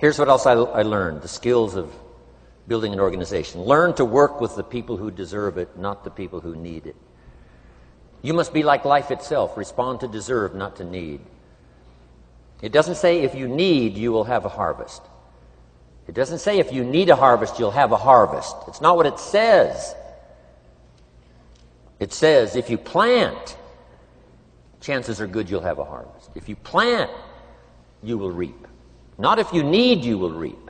Here's what else I learned, the skills of building an organization. Learn to work with the people who deserve it, not the people who need it. You must be like life itself. Respond to deserve, not to need. It doesn't say if you need, you will have a harvest. It doesn't say if you need a harvest, you'll have a harvest. It's not what it says. It says if you plant, chances are good you'll have a harvest. If you plant, you will reap. Not if you need, you will reap.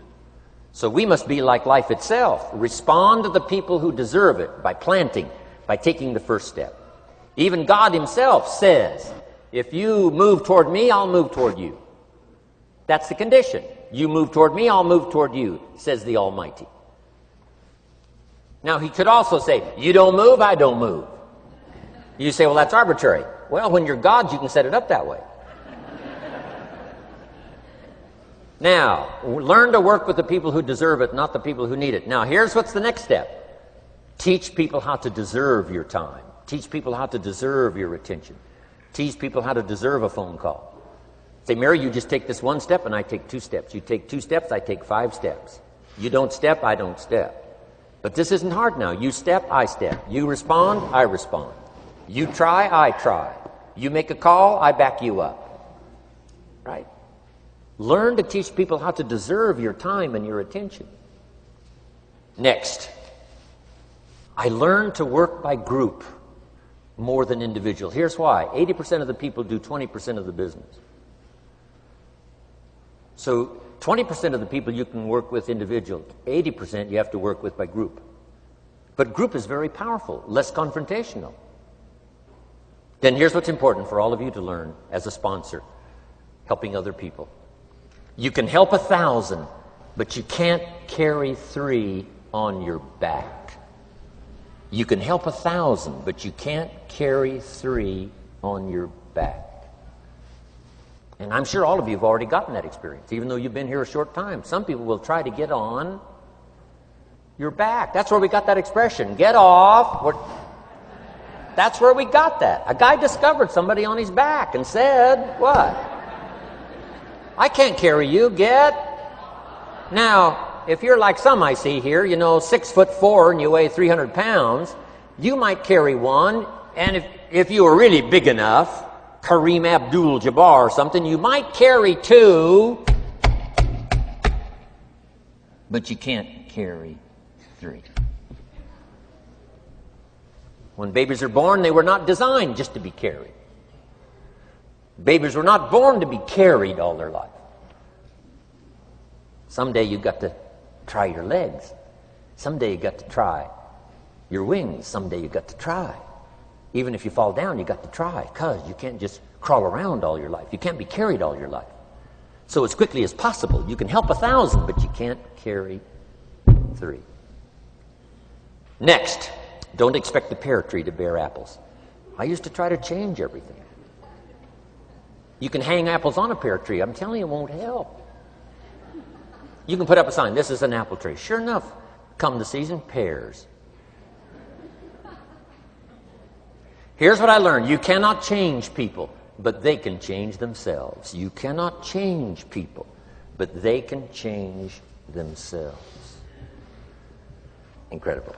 So we must be like life itself. Respond to the people who deserve it by planting, by taking the first step. Even God himself says, if you move toward me, I'll move toward you. That's the condition. You move toward me, I'll move toward you, says the Almighty. Now, he could also say, you don't move, I don't move. You say, well, that's arbitrary. Well, when you're God, you can set it up that way. Now, learn to work with the people who deserve it, not the people who need it. Now, here's what's the next step. Teach people how to deserve your time. Teach people how to deserve your attention. Teach people how to deserve a phone call. Say, Mary, you just take this one step and I take 2 steps. You take 2 steps, I take 5 steps. You don't step, I don't step. But this isn't hard now. You step, I step. You respond, I respond. You try, I try. You make a call, I back you up. Right? Learn to teach people how to deserve your time and your attention. Next, I learned to work by group more than individual. Here's why. 80% of the people do 20% of the business. So 20% of the people you can work with individual, 80% you have to work with by group. But group is very powerful, less confrontational. Then here's what's important for all of you to learn as a sponsor, helping other people. You can help 1,000, but you can't carry 3 on your back. You can help 1,000, but you can't carry 3 on your back. And I'm sure all of you have already gotten that experience, even though you've been here a short time. Some people will try to get on your back. That's where we got that expression, get off. That's where we got that. A guy discovered somebody on his back and said, what? I can't carry you, get. Now, if you're like some I see here, 6'4" and you weigh 300 pounds, you might carry one, and if you were really big enough, Kareem Abdul-Jabbar or something, you might carry 2, but you can't carry 3. When babies are born, they were not designed just to be carried. Babies were not born to be carried all their life. Someday you got to try your legs. Someday you got to try your wings. Someday you got to try. Even if you fall down, you got to try, because you can't just crawl around all your life. You can't be carried all your life. So as quickly as possible, you can help 1,000, but you can't carry 3. Next, don't expect the pear tree to bear apples. I used to try to change everything. You can hang apples on a pear tree. I'm telling you, it won't help. You can put up a sign, this is an apple tree. Sure enough, come the season, pears. Here's what I learned. You cannot change people, but they can change themselves. You cannot change people, but they can change themselves. Incredible.